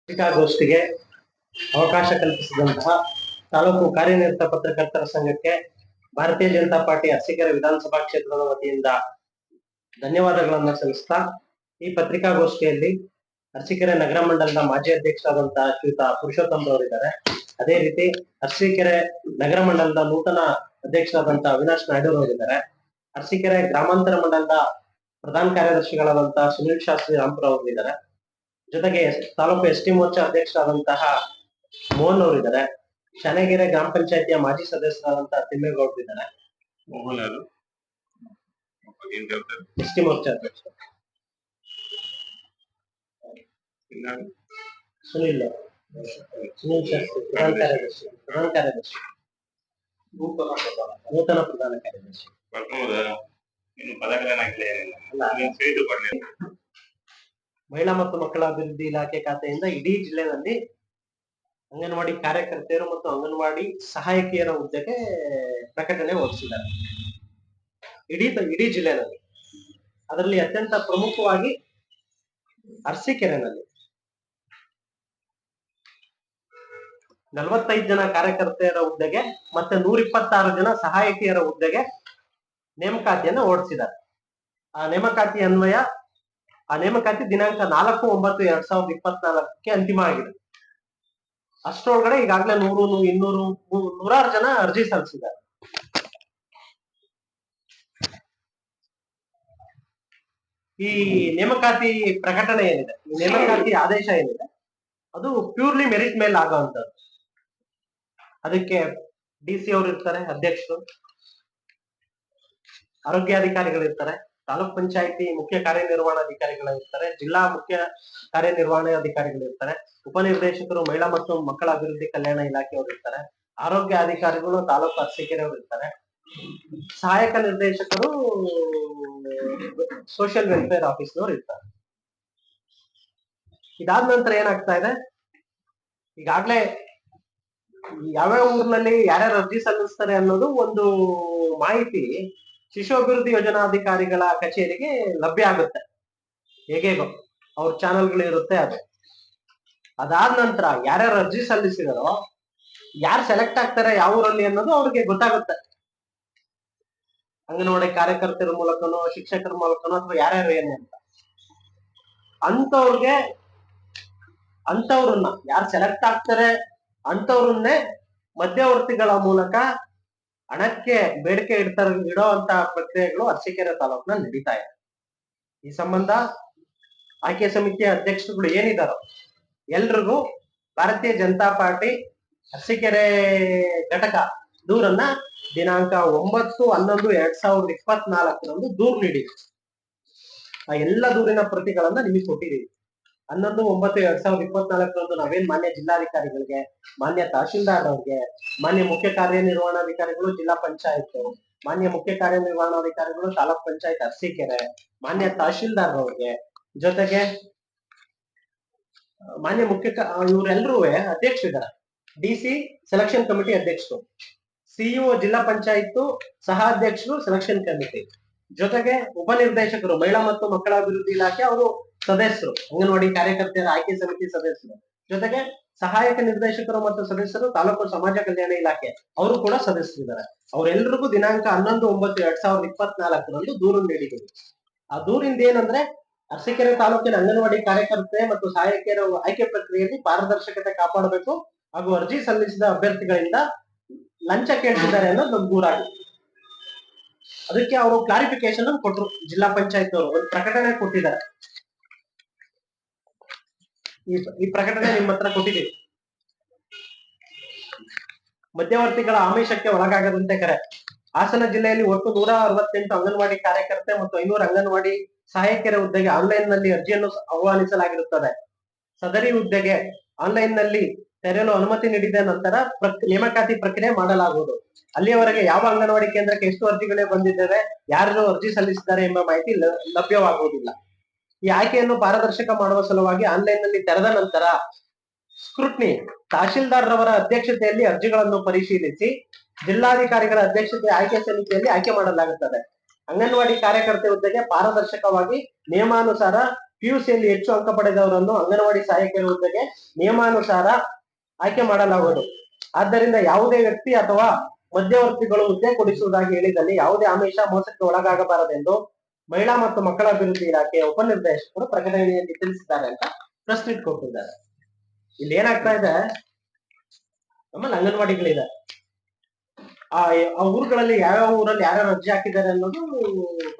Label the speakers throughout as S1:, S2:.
S1: ಪತ್ರಿಕಾಗೋಷ್ಠಿಗೆ ಅವಕಾಶ ಕಲ್ಪಿಸಿದಂತಹ ತಾಲೂಕು ಕಾರ್ಯನಿರತ ಪತ್ರಕರ್ತರ ಸಂಘಕ್ಕೆ ಭಾರತೀಯ ಜನತಾ ಪಾರ್ಟಿ ಅರಸೀಕೆರೆ ವಿಧಾನಸಭಾ ಕ್ಷೇತ್ರದ ವತಿಯಿಂದ ಧನ್ಯವಾದಗಳನ್ನು ಸಲ್ಲಿಸ್ತಾ ಈ ಪತ್ರಿಕಾಗೋಷ್ಠಿಯಲ್ಲಿ ಅರಸೀಕೆರೆ ನಗರ ಮಂಡಲದ ಮಾಜಿ ಅಧ್ಯಕ್ಷರಾದಂತಹ ಶ್ರೀಯುತ ಪುರುಷೋತ್ತಮ್ ಅವರಿದ್ದಾರೆ. ಅದೇ ರೀತಿ ಅರಸೀಕೆರೆ ನಗರ ಮಂಡಲದ ನೂತನ ಅಧ್ಯಕ್ಷರಾದಂತಹ ಅವಿನಾಶ್ ನಾಯ್ಡು ಅವರಿದ್ದಾರೆ. ಅರಸೀಕೆರೆ ಗ್ರಾಮಾಂತರ ಮಂಡಲದ ಪ್ರಧಾನ ಕಾರ್ಯದರ್ಶಿಗಳಾದಂತಹ ಸುನಿಲ್ ಶಾಸ್ತ್ರಿ ರಾಂಪುರ ಅವರಿದ್ದಾರೆ. ಜೊತೆಗೆ ತಾಲೂಕು ಎಸ್ಟಿ ಮೋರ್ಚಾ ಅಧ್ಯಕ್ಷರಾದಂತಹ ಮೋಹನ್ ಅವರಿದ್ದಾರೆ. ಶನಗೆರೆ ಗ್ರಾಮ ಪಂಚಾಯತಿಯ ಮಾಜಿ ಸದಸ್ಯರಾದಂತಹ ತಿಮ್ಮೇಗೌಡರು ಇದ್ದಾರೆ. ಎಸ್ಟಿ ಮೋರ್ಚಾ ಅಧ್ಯಕ್ಷ ಸುನಿಲ್ ಶಾಸ್ತ್ರಿ ಪ್ರಧಾನ ಕಾರ್ಯದರ್ಶಿ ನೂತನ ಪ್ರಧಾನ ಕಾರ್ಯದರ್ಶಿ ಮಹಿಳಾ ಮತ್ತು ಮಕ್ಕಳ ಅಭಿವೃದ್ಧಿ ಇಲಾಖೆ ಖಾತೆಯಿಂದ ಇಡೀ ಜಿಲ್ಲೆಯಲ್ಲಿ ಅಂಗನವಾಡಿ ಕಾರ್ಯಕರ್ತೆಯರು ಮತ್ತು ಅಂಗನವಾಡಿ ಸಹಾಯಕಿಯರ ಹುದ್ದೆಗೆ ಪ್ರಕಟಣೆ ಹೊರಡಿಸಿದ್ದಾರೆ. ಇಡೀ ಜಿಲ್ಲೆಯಲ್ಲಿ ಅದರಲ್ಲಿ ಅತ್ಯಂತ ಪ್ರಮುಖವಾಗಿ ಅರಸೀಕೆರೆನಲ್ಲಿ 45 ಜನ ಕಾರ್ಯಕರ್ತೆಯರ ಹುದ್ದೆಗೆ ಮತ್ತೆ 126 ಜನ ಸಹಾಯಕಿಯರ ಹುದ್ದೆಗೆ ನೇಮಕಾತಿಯನ್ನು ಹೊರಡಿಸಿದ್ದಾರೆ. ಆ ನೇಮಕಾತಿ ಅನ್ವಯ ಆ ನೇಮಕಾತಿ ದಿನಾಂಕ 4/9/2024 ಅಂತಿಮ ಆಗಿದೆ. ಅಷ್ಟರೊಳಗಡೆ ಈಗಾಗಲೇ 100 ಜನ ಅರ್ಜಿ ಸಲ್ಲಿಸಿದ್ದಾರೆ. ಈ ನೇಮಕಾತಿ ಪ್ರಕಟಣೆ ಏನಿದೆ, ಈ ನೇಮಕಾತಿ ಆದೇಶ ಏನಿದೆ, ಅದು ಪ್ಯೂರ್ಲಿ ಮೆರಿಟ್ ಮೇಲೆ ಆಗುವಂತದ್ದು. ಅದಕ್ಕೆ ಡಿಸಿ ಅವರು ಇರ್ತಾರೆ, ಅಧ್ಯಕ್ಷರು, ಆರೋಗ್ಯಾಧಿಕಾರಿಗಳಿರ್ತಾರೆ, ತಾಲೂಕ್ ಪಂಚಾಯತಿ ಮುಖ್ಯ ಕಾರ್ಯನಿರ್ವಹಣಾಧಿಕಾರಿಗಳಿರ್ತಾರೆ, ಜಿಲ್ಲಾ ಮುಖ್ಯ ಕಾರ್ಯನಿರ್ವಹಣಾಧಿಕಾರಿಗಳಿರ್ತಾರೆ, ಉಪನಿರ್ದೇಶಕರು ಮಹಿಳಾ ಮತ್ತು ಮಕ್ಕಳ ಅಭಿವೃದ್ಧಿ ಕಲ್ಯಾಣ ಇಲಾಖೆಯವರು ಇರ್ತಾರೆ, ಆರೋಗ್ಯ ಅಧಿಕಾರಿಗಳು ತಾಲೂಕು ಅರಸೀಕೆರೆ ಅವರು ಇರ್ತಾರೆ, ಸಹಾಯಕ ನಿರ್ದೇಶಕರು ಸೋಷಿಯಲ್ ವೆಲ್ಫೇರ್ ಆಫೀಸ್ನವ್ರು ಇರ್ತಾರೆ. ಇದಾದ ನಂತರ ಏನಾಗ್ತಾ ಇದೆ, ಈಗಾಗ್ಲೇ ಯಾವ್ಯಾವ ಊರಿನಲ್ಲಿ ಯಾರ್ಯಾರು ಅರ್ಜಿ ಸಲ್ಲಿಸ್ತಾರೆ ಅನ್ನೋದು ಒಂದು ಮಾಹಿತಿ ಶಿಶು ಅಭಿವೃದ್ಧಿ ಯೋಜನಾಧಿಕಾರಿಗಳ ಕಚೇರಿಗೆ ಲಭ್ಯ ಆಗುತ್ತೆ. ಹೇಗೇಗೋ ಅವ್ರ ಚಾನೆಲ್ಗಳು ಇರುತ್ತೆ. ಅದಾದ ನಂತರ ಯಾರ್ಯಾರು ಅರ್ಜಿ ಸಲ್ಲಿಸಿದಾರೋ, ಯಾರು ಸೆಲೆಕ್ಟ್ ಆಗ್ತಾರೆ ಯಾವ ಊರಲ್ಲಿ ಅನ್ನೋದು ಅವ್ರಿಗೆ ಗೊತ್ತಾಗುತ್ತೆ. ಅಂಗನವಾಡಿ ಕಾರ್ಯಕರ್ತರ ಮೂಲಕನೋ ಶಿಕ್ಷಕರ ಮೂಲಕನೋ ಅಥವಾ ಯಾರ್ಯಾರು ಏನು ಅಂತ ಅಂತವ್ರನ್ನ ಯಾರು ಸೆಲೆಕ್ಟ್ ಆಗ್ತಾರೆ ಅಂತವ್ರನ್ನೇ ಮಧ್ಯವರ್ತಿಗಳ ಮೂಲಕ ಹಣಕ್ಕೆ ಬೇಡಿಕೆ ಇಡೋ ಅಂತ ಪ್ರಕ್ರಿಯೆಗಳು ಅರಸೀಕೆರೆ ತಾಲೂಕಿನಲ್ಲಿ ನಡೀತಾ ಇದೆ. ಈ ಸಂಬಂಧ ಆಯ್ಕೆ ಸಮಿತಿಯ ಅಧ್ಯಕ್ಷರುಗಳು ಏನಿದಾರೋ ಎಲ್ರಿಗೂ ಭಾರತೀಯ ಜನತಾ ಪಾರ್ಟಿ ಅರಸೀಕೆರೆ ಘಟಕ ದೂರನ್ನ ದಿನಾಂಕ 9/11/2024 ದೂರು ನೀಡಿದೆ. ಆ ಎಲ್ಲ ದೂರಿನ ಪ್ರತಿಗಳನ್ನ ನಿಮಗೆ ಕೊಟ್ಟಿದ್ದೀವಿ. 11/9/2024 ನಾವೇನ್ ಮಾನ್ಯ ಜಿಲ್ಲಾಧಿಕಾರಿಗಳಿಗೆ, ಮಾನ್ಯ ತಹಶೀಲ್ದಾರ್ ಅವ್ರಿಗೆ, ಮಾನ್ಯ ಮುಖ್ಯ ಕಾರ್ಯನಿರ್ವಹಣಾಧಿಕಾರಿಗಳು ಜಿಲ್ಲಾ ಪಂಚಾಯತ್, ಮಾನ್ಯ ಮುಖ್ಯ ಕಾರ್ಯನಿರ್ವಹಣಾಧಿಕಾರಿಗಳು ತಾಲೂಕ್ ಪಂಚಾಯತ್ ಅರಸೀಕೆರೆ, ಮಾನ್ಯ ತಹಶೀಲ್ದಾರ್ ಅವ್ರಿಗೆ, ಜೊತೆಗೆ ಮಾನ್ಯ ಇವರೆಲ್ಲರೂ ಅಧ್ಯಕ್ಷರಿದ್ದಾರೆ. ಡಿಸಿ ಸೆಲೆಕ್ಷನ್ ಕಮಿಟಿ ಅಧ್ಯಕ್ಷರು, ಸಿಇಒ ಜಿಲ್ಲಾ ಪಂಚಾಯತ್ ಸಹ ಅಧ್ಯಕ್ಷರು ಸೆಲೆಕ್ಷನ್ ಕಮಿಟಿ, ಜೊತೆಗೆ ಉಪನಿರ್ದೇಶಕರು ಮಹಿಳಾ ಮತ್ತು ಮಕ್ಕಳ ಅಭಿವೃದ್ಧಿ ಇಲಾಖೆ ಅವರು ಸದಸ್ಯರು, ಅಂಗನವಾಡಿ ಕಾರ್ಯಕರ್ತೆಯರ ಆಯ್ಕೆ ಸಮಿತಿ ಸದಸ್ಯರು, ಜೊತೆಗೆ ಸಹಾಯಕ ನಿರ್ದೇಶಕರು ಮತ್ತು ಸದಸ್ಯರು ತಾಲೂಕು ಸಮಾಜ ಕಲ್ಯಾಣ ಇಲಾಖೆ ಅವರು ಕೂಡ ಸದಸ್ಯರಿದ್ದಾರೆ. ಅವರೆಲ್ಲರಿಗೂ ದಿನಾಂಕ 11/9/2024 ದೂರು ನೀಡಿದರು. ಆ ದೂರಿಂದ ಏನಂದ್ರೆ, ಅರಸೀಕೆರೆ ತಾಲೂಕಿನ ಅಂಗನವಾಡಿ ಕಾರ್ಯಕರ್ತೆ ಮತ್ತು ಸಹಾಯಕಿಯರ ಆಯ್ಕೆ ಪ್ರಕ್ರಿಯೆಯಲ್ಲಿ ಪಾರದರ್ಶಕತೆ ಕಾಪಾಡಬೇಕು ಹಾಗೂ ಅರ್ಜಿ ಸಲ್ಲಿಸಿದ ಅಭ್ಯರ್ಥಿಗಳಿಂದ ಲಂಚ ಕೇಳ್ತಿದ್ದಾರೆ ಅನ್ನೋದು ನಮ್ಗೆ ದೂರಾಗಿದೆ. ಅದಕ್ಕೆ ಅವರು ಕ್ಲಾರಿಫಿಕೇಶನ್ ಕೊಟ್ಟರು. ಜಿಲ್ಲಾ ಪಂಚಾಯತ್ ಅವರು ಒಂದು ಪ್ರಕಟಣೆ ಕೊಟ್ಟಿದ್ದಾರೆ. ಈ ಪ್ರಕಟಣೆ ನಿಮ್ಮ ಹತ್ರ ಕೊಟ್ಟಿದ್ದೀವಿ. ಮಧ್ಯವರ್ತಿಗಳ ಆಮಿಷಕ್ಕೆ ಒಳಗಾಗದಂತೆ ಕರೆ. ಹಾಸನ ಜಿಲ್ಲೆಯಲ್ಲಿ ಒಟ್ಟು 168 ಅಂಗನವಾಡಿ ಕಾರ್ಯಕರ್ತೆ ಮತ್ತು 500 ಅಂಗನವಾಡಿ ಸಹಾಯಕಿಯರ ಹುದ್ದೆಗೆ ಆನ್ಲೈನ್ ನಲ್ಲಿ ಅರ್ಜಿಯನ್ನು ಆಹ್ವಾನಿಸಲಾಗಿರುತ್ತದೆ. ಸದರಿ ಹುದ್ದೆಗೆ ಆನ್ಲೈನ್ ನಲ್ಲಿ ತೆರೆಯಲು ಅನುಮತಿ ನೀಡಿದ ನಂತರ ನೇಮಕಾತಿ ಪ್ರಕ್ರಿಯೆ ಮಾಡಲಾಗುವುದು. ಅಲ್ಲಿಯವರೆಗೆ ಯಾವ ಅಂಗನವಾಡಿ ಕೇಂದ್ರಕ್ಕೆ ಎಷ್ಟು ಅರ್ಜಿಗಳೇ ಬಂದಿದ್ದೇವೆ, ಯಾರು ಅರ್ಜಿ ಸಲ್ಲಿಸಿದ್ದಾರೆ ಎಂಬ ಮಾಹಿತಿ ಲಭ್ಯವಾಗುವುದಿಲ್ಲ. ಈ ಆಯ್ಕೆಯನ್ನು ಪಾರದರ್ಶಕ ಮಾಡುವ ಸಲುವಾಗಿ ಆನ್ಲೈನ್ ನಲ್ಲಿ ತೆರೆದ ನಂತರ ಸ್ಕ್ರೂಟ್ನಿ ತಹಶೀಲ್ದಾರ್ ರವರ ಅಧ್ಯಕ್ಷತೆಯಲ್ಲಿ ಅರ್ಜಿಗಳನ್ನು ಪರಿಶೀಲಿಸಿ ಜಿಲ್ಲಾಧಿಕಾರಿಗಳ ಅಧ್ಯಕ್ಷತೆ ಆಯ್ಕೆ ಸಮಿತಿಯಲ್ಲಿ ಆಯ್ಕೆ ಮಾಡಲಾಗುತ್ತದೆ. ಅಂಗನವಾಡಿ ಕಾರ್ಯಕರ್ತೆ ಹುದ್ದೆಗೆ ಪಾರದರ್ಶಕವಾಗಿ ನಿಯಮಾನುಸಾರ ಪಿಯುಸಿಯಲ್ಲಿ ಹೆಚ್ಚು ಅಂಕ ಪಡೆದವರನ್ನು ಅಂಗನವಾಡಿ ಸಹಾಯಕಿಯರ ಹುದ್ದೆಗೆ ನಿಯಮಾನುಸಾರ ಆಯ್ಕೆ ಮಾಡಲಾಗುವುದು. ಆದ್ದರಿಂದ ಯಾವುದೇ ವ್ಯಕ್ತಿ ಅಥವಾ ಮಧ್ಯವರ್ತಿಗಳು ಹುದ್ದೆ ಕೊಡಿಸುವುದಾಗಿ ಹೇಳಿದಲ್ಲಿ ಯಾವುದೇ ಆಮಿಷ ಮೋಸಕ್ಕೆ ಒಳಗಾಗಬಾರದೆಂದು ಮಹಿಳಾ ಮತ್ತು ಮಕ್ಕಳ ಅಭಿವೃದ್ಧಿ ಇಲಾಖೆಯ ಉಪನಿರ್ದೇಶಕರು ಪ್ರಕಟಣೆಯಲ್ಲಿ ತಿಳಿಸಿದ್ದಾರೆ ಅಂತ ಪ್ರೆಸ್ ಮೀಟ್ ಕೊಟ್ಟಿದ್ದಾರೆ. ಇಲ್ಲಿ ಏನಾಗ್ತಾ ಇದೆ, ನಮ್ಮಲ್ಲಿ ಅಂಗನವಾಡಿಗಳಿದೆ, ಆ ಊರುಗಳಲ್ಲಿ ಯಾವ್ಯಾವ ಊರಲ್ಲಿ ಯಾರ್ಯಾರು ಅರ್ಜಿ ಹಾಕಿದ್ದಾರೆ ಅನ್ನೋದು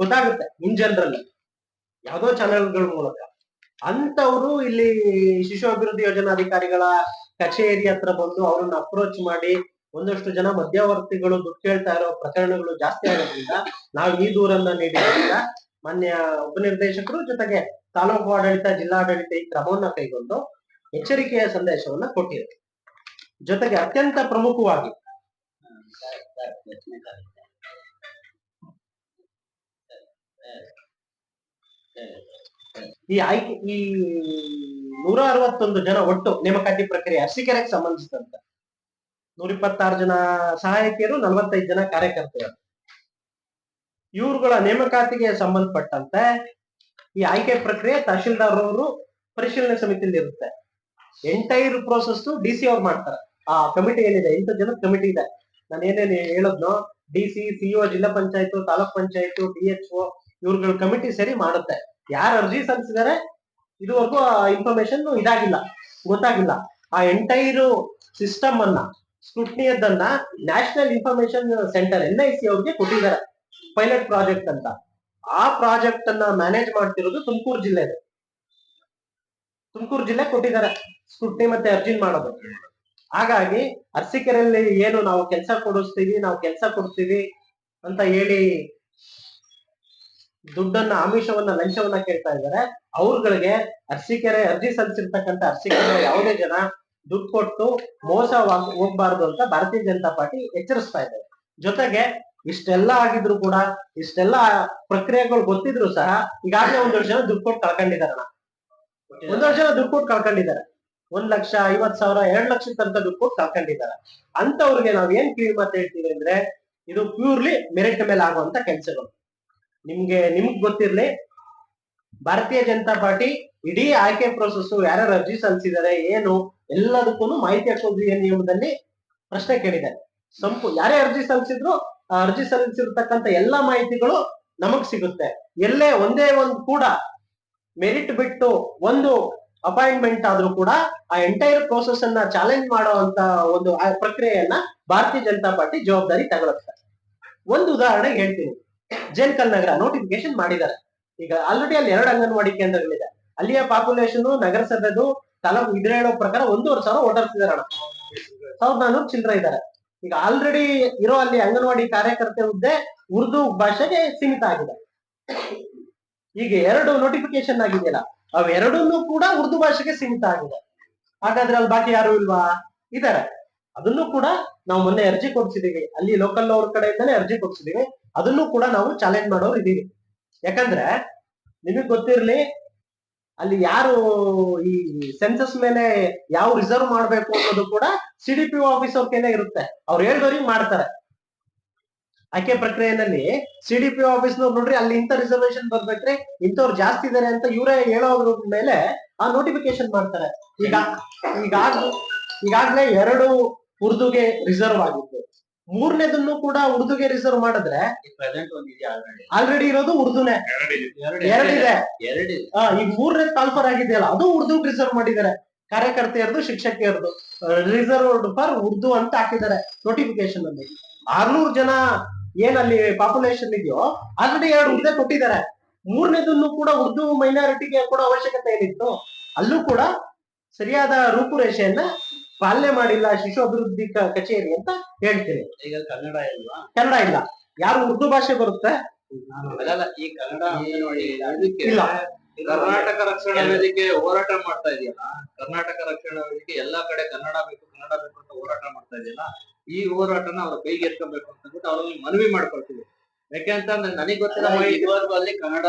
S1: ಗೊತ್ತಾಗುತ್ತೆ ಇನ್ ಜನರಲ್ ಯಾವ್ದೋ ಚಾನೆಲ್ಗಳ ಮೂಲಕ. ಅಂತವ್ರು ಇಲ್ಲಿ ಶಿಶು ಅಭಿವೃದ್ಧಿ ಯೋಜನಾಧಿಕಾರಿಗಳ ಕಚೇರಿ ಹತ್ರ ಬಂದು ಅವ್ರನ್ನ ಅಪ್ರೋಚ್ ಮಾಡಿ ಒಂದಷ್ಟು ಜನ ಮಧ್ಯವರ್ತಿಗಳು ದುಡ್ಡು ಕೇಳ್ತಾ ಇರೋ ಪ್ರಕರಣಗಳು ಜಾಸ್ತಿ ಆಗೋದ್ರಿಂದ ನಾವು ಈ ದೂರನ್ನ ನೀಡಿದ್ರಿಂದ ಮಾನ್ಯ ಉಪನಿರ್ದೇಶಕರು ಜೊತೆಗೆ ತಾಲೂಕು ಆಡಳಿತ, ಜಿಲ್ಲಾಡಳಿತ ಈ ಕ್ರಮವನ್ನ ಕೈಗೊಂಡು ಎಚ್ಚರಿಕೆಯ ಸಂದೇಶವನ್ನ ಕೊಟ್ಟಿದೆ. ಜೊತೆಗೆ ಅತ್ಯಂತ ಪ್ರಮುಖವಾಗಿ ಈ 161 ಜನ ಒಟ್ಟು ನೇಮಕಾತಿ ಪ್ರಕ್ರಿಯೆ ಅರಸೀಕೆರೆಗೆ ಸಂಬಂಧಿಸಿದಂತೆ 126 ಜನ ಸಹಾಯಕಿಯರು, 45 ಜನ ಕಾರ್ಯಕರ್ತೆಯರು, ಇವ್ರುಗಳ ನೇಮಕಾತಿಗೆ ಸಂಬಂಧಪಟ್ಟಂತೆ ಈ ಆಯ್ಕೆ ಪ್ರಕ್ರಿಯೆ ತಹಶೀಲ್ದಾರ್ ಅವರು ಪರಿಶೀಲನೆ ಸಮಿತಿಯಲ್ಲಿ ಇರುತ್ತೆ. ಎಂಟೈರ್ ಪ್ರೋಸೆಸ್ ಡಿಸಿ ಅವ್ರು ಮಾಡ್ತಾರೆ. ಆ ಕಮಿಟಿ ಏನಿದೆ, 8 ಜನದ ಕಮಿಟಿ ಇದೆ. ನಾನು ಏನೇನು ಹೇಳದ್ನೋ ಡಿಸಿ, ಸಿಇಒ, ಜಿಲ್ಲಾ ಪಂಚಾಯತ್, ತಾಲೂಕ್ ಪಂಚಾಯತ್, DHO ಇವ್ರಗಳ ಕಮಿಟಿ ಸೇರಿ ಮಾಡುತ್ತೆ. ಯಾರು ಅರ್ಜಿ ಸಲ್ಲಿಸಿದರೆ ಇದುವರೆಗೂ ಇನ್ಫಾರ್ಮೇಶನ್ ಇದಾಗಿಲ್ಲ, ಗೊತ್ತಾಗಿಲ್ಲ. ಆ ಎಂಟೈರ್ ಸಿಸ್ಟಮ್ ಅನ್ನ, ಸ್ಕ್ರೂಟ್ನಿಯದನ್ನ ನ್ಯಾಷನಲ್ ಇನ್ಫಾರ್ಮೇಶನ್ ಸೆಂಟರ್ NIC ಅವ್ರಿಗೆ ಕೊಟ್ಟಿದ್ದಾರೆ, ಪೈಲಟ್ ಪ್ರಾಜೆಕ್ಟ್ ಅಂತ. ಆ ಪ್ರಾಜೆಕ್ಟ್ ಅನ್ನ ಮ್ಯಾನೇಜ್ ಮಾಡ್ತಿರೋದು ತುಮಕೂರು ಜಿಲ್ಲೆ ಇದೆ. ತುಮಕೂರು ಜಿಲ್ಲೆ ಕೊಟ್ಟಿದ್ದಾರೆ ಸ್ಕ್ರೂಟ್ನಿ ಮತ್ತೆ ಅರ್ಜಿ ಮಾಡೋದು. ಹಾಗಾಗಿ ಅರಸೀಕೆರೆಯಲ್ಲಿ ಏನು ನಾವು ಕೆಲಸ ಕೊಡಿಸ್ತೀವಿ, ನಾವು ಕೆಲಸ ಕೊಡ್ತೀವಿ ಅಂತ ಹೇಳಿ ದುಡ್ಡನ್ನ, ಆಮಿಷವನ್ನ, ಲಂಚವನ್ನ ಕೇಳ್ತಾ ಇದ್ದಾರೆ. ಅವ್ರಗಳಿಗೆ ಅರಸೀಕೆರೆ ಅರ್ಜಿ ಸಲ್ಲಿಸಿರ್ತಕ್ಕಂಥ ಅರಸೀಕೆರೆ ಯಾವುದೇ ಜನ ದುಡ್ಡು ಕೊಟ್ಟು ಮೋಸ ಹೋಗ್ಬಾರ್ದು ಅಂತ ಭಾರತೀಯ ಜನತಾ ಪಾರ್ಟಿ ಎಚ್ಚರಿಸ್ತಾ ಇದ್ದಾರೆ. ಜೊತೆಗೆ ಇಷ್ಟೆಲ್ಲ ಆಗಿದ್ರು ಕೂಡ, ಇಷ್ಟೆಲ್ಲ ಪ್ರಕ್ರಿಯೆಗಳು ಗೊತ್ತಿದ್ರು ಸಹ ಈಗಾಗಲೇ ಒಂದಷ್ಟು ಜನ ದುಡ್ಡು ಕೊಟ್ಟು ಕಳ್ಕೊಂಡಿದಾರಣ. ಒಂದಷ್ಟು ಜನ ದುಡ್ಡು ಕೊಟ್ಟು ಕಳ್ಕೊಂಡಿದ್ದಾರೆ. 1,50,000, 2 ಲಕ್ಷ ತನಕ ದುಡ್ಡು ಕೊಟ್ಟು ಕಳ್ಕೊಂಡಿದ್ದಾರೆ. ಅಂತವ್ರಿಗೆ ನಾವ್ ಏನ್ ಕಿವಿ ಮಾತು ಹೇಳ್ತೀವಿ ಅಂದ್ರೆ, ಇದು ಪ್ಯೂರ್ಲಿ ಮೆರಿಟ್ ಮೇಲೆ ಆಗುವಂತ ಕೆಲಸಗಳು. ನಿಮ್ಗ್ ಗೊತ್ತಿರ್ಲಿ, ಭಾರತೀಯ ಜನತಾ ಪಾರ್ಟಿ ಇಡೀ ಆಯ್ಕೆ ಪ್ರೋಸೆಸ್, ಯಾರ್ಯಾರು ಅರ್ಜಿ ಸಲ್ಲಿಸಿದ್ದಾರೆ, ಏನು ಎಲ್ಲದಕ್ಕೂ ಮಾಹಿತಿ ಹಕ್ಕು ನಿಯಮದಲ್ಲಿ ಪ್ರಶ್ನೆ ಕೇಳಿದೆ. ಯಾರೇ ಅರ್ಜಿ ಸಲ್ಲಿಸಿದ್ರು ಅರ್ಜಿ ಸಲ್ಲಿಸಿರ್ತಕ್ಕಂಥ ಎಲ್ಲಾ ಮಾಹಿತಿಗಳು ನಮಗ್ ಸಿಗುತ್ತೆ. ಎಲ್ಲೇ ಒಂದೇ ಒಂದು ಕೂಡ ಮೆರಿಟ್ ಬಿಟ್ಟು ಒಂದು ಅಪಾಯಿಂಟ್ಮೆಂಟ್ ಆದ್ರೂ ಕೂಡ ಆ ಎಂಟೈರ್ ಪ್ರೋಸೆಸ್ ಅನ್ನ ಚಾಲೆಂಜ್ ಮಾಡುವಂತ ಒಂದು ಪ್ರಕ್ರಿಯೆಯನ್ನ ಭಾರತೀಯ ಜನತಾ ಪಾರ್ಟಿ ಜವಾಬ್ದಾರಿ ತಗೊಳುತ್ತೆ. ಒಂದು ಉದಾಹರಣೆ ಹೇಳ್ತೀನಿ. ಜೇನ್ಕಲ್ ನಗರ ನೋಟಿಫಿಕೇಶನ್ ಮಾಡಿದ್ದಾರೆ. ಈಗ ಆಲ್ರೆಡಿ ಅಲ್ಲಿ 2 ಅಂಗನವಾಡಿ ಕೇಂದ್ರಗಳಿದೆ. ಅಲ್ಲಿಯ ಪಾಪ್ಯುಲೇಷನ್ ನಗರಸಭೆದು ತಾಲೂಕು ಇದ್ರೆ ಹೇಳೋ ಪ್ರಕಾರ 1,500 ವೋಟರ್ಸ್ ಇದಾರೆ, 1,400 ಚಿಲ್ಲರೆ ಇದ್ದಾರೆ. ಈಗ ಆಲ್ರೆಡಿ ಇರೋ ಅಲ್ಲಿ ಅಂಗನವಾಡಿ ಕಾರ್ಯಕರ್ತೆ ಹುದ್ದೆ ಉರ್ದು ಭಾಷೆಗೆ ಸೀಮಿತ ಆಗಿದೆ. ಈಗ 2 ನೋಟಿಫಿಕೇಶನ್ ಆಗಿದೆಯಲ್ಲ, ಅವೆರಡನ್ನೂ ಕೂಡ ಉರ್ದು ಭಾಷೆಗೆ ಸೀಮಿತ ಆಗಿದೆ. ಹಾಗಾದ್ರೆ ಅಲ್ಲಿ ಬಾಕಿ ಯಾರು ಇಲ್ವಾ? ಇದಾರೆ. ಅದನ್ನು ಕೂಡ ನಾವು ಮೊನ್ನೆ ಅರ್ಜಿ ಕೊಡ್ಸಿದೀವಿ, ಅಲ್ಲಿ ಲೋಕಲ್ ಅವ್ರ ಕಡೆಯಿಂದಾನೇ ಅರ್ಜಿ ಕೊಡ್ಸಿದೀವಿ. ಅದನ್ನು ಕೂಡ ನಾವು ಚಾಲೆಂಜ್ ಮಾಡೋರು ಇದೀವಿ. ಯಾಕಂದ್ರೆ ನಿಮಗ್ ಗೊತ್ತಿರ್ಲಿ, ಅಲ್ಲಿ ಯಾರು ಈ ಸೆನ್ಸಸ್ ಮೇಲೆ ಯಾವ ರಿಸರ್ವ್ ಮಾಡ್ಬೇಕು ಅನ್ನೋದು ಕೂಡ CDPO ಆಫೀಸ್ ಅವ್ರ ಕೈಲೇ ಇರುತ್ತೆ. ಅವ್ರು ಹೇಳ್ದವ್ರಿಗೆ ಮಾಡ್ತಾರೆ. ಆಯ್ಕೆ ಪ್ರಕ್ರಿಯೆಯಲ್ಲಿ CDPO ಆಫೀಸ್ನವ್ರು ನೋಡ್ರಿ, ಅಲ್ಲಿ ಇಂಥ ರಿಸರ್ವೇಶನ್ ಬರ್ಬೇಕ್ರಿ, ಇಂಥವ್ರು ಜಾಸ್ತಿ ಇದಾರೆ ಅಂತ ಇವರೇ ಹೇಳೋದ್ರ ಮೇಲೆ ಆ ನೋಟಿಫಿಕೇಶನ್ ಮಾಡ್ತಾರೆ. ಈಗಾಗ್ಲೇ 2 ಉರ್ದುಗೆ ರಿಸರ್ವ್ ಆಗಿತ್ತು. 3ನೇದನ್ನು ಕೂಡ ಉರ್ದುಗೆ ರಿಸರ್ವ್ ಮಾಡಿದ್ರೆ ಆಲ್ರೆಡಿ ಇರೋದು ಉರ್ದುನೇ 2 ಇದೆ. ಈಗ 3ನೇದು ಕಾಲ್ಫರ್ ಆಗಿದೆಯಲ್ಲ, ಅದು ಉರ್ದು ರಿಸರ್ವ್ ಮಾಡಿದ್ದಾರೆ. ಕಾರ್ಯಕರ್ತೆಯರದು, ಶಿಕ್ಷಕಿಯರದು ರಿಸರ್ವ್ಡ್ ಫಾರ್ ಉರ್ದು ಅಂತ ಹಾಕಿದ್ದಾರೆ ನೋಟಿಫಿಕೇಶನ್ ಅಲ್ಲಿ. 600 ಜನ ಏನಲ್ಲಿ ಪಾಪ್ಯುಲೇಷನ್ ಇದೆಯೋ ಆಲ್ರೆಡಿ 2 ಹುದ್ದೆ ಕೊಟ್ಟಿದ್ದಾರೆ. 3ನೇದನ್ನು ಕೂಡ ಉರ್ದು ಮೈನಾರಿಟಿಗೆ ಕೊಡೋ ಅವಶ್ಯಕತೆ ಏನಿತ್ತು, ಅಲ್ಲೂ ಕೂಡ ಸರಿಯಾದ ರೂಪುರೇಷೆಯನ್ನ ಪಾಲನೆ ಮಾಡಿಲ್ಲ ಶಿಶು ಅಭಿವೃದ್ಧಿ ಕಚೇರಿ ಅಂತ ಹೇಳ್ತೀನಿ.
S2: ಈಗ ಕನ್ನಡ ಇಲ್ವಾ?
S1: ಕನ್ನಡ ಇಲ್ಲ. ಯಾರು ಉರ್ದು ಭಾಷೆ ಬರುತ್ತೆ
S2: ಈ ಕನ್ನಡ ಇಲ್ಲ. ಕರ್ನಾಟಕ ರಕ್ಷಣಾ ವೇದಿಕೆ ಹೋರಾಟ ಮಾಡ್ತಾ ಇದೆಯಲ್ಲ, ಕರ್ನಾಟಕ ರಕ್ಷಣಾ ವೇದಿಕೆ ಎಲ್ಲಾ ಕಡೆ ಕನ್ನಡ ಬೇಕು ಅಂತ ಹೋರಾಟ ಮಾಡ್ತಾ ಇದೆಯಲ್ಲ, ಈ ಹೋರಾಟನ ಅವ್ರ ಕೈಗೆ ಎತ್ಕೊಬೇಕು ಅಂತ ಅಂದ್ಬಿಟ್ಟು ಅವ್ರಲ್ಲಿ ಮನವಿ ಮಾಡ್ಕೊಳ್ತೀವಿ. ಯಾಕೆಂತಂದ್ರೆ ನನಗೆ ಗೊತ್ತಿರೋ ಇದುವರೆಗೂ ಅಲ್ಲಿ ಕನ್ನಡ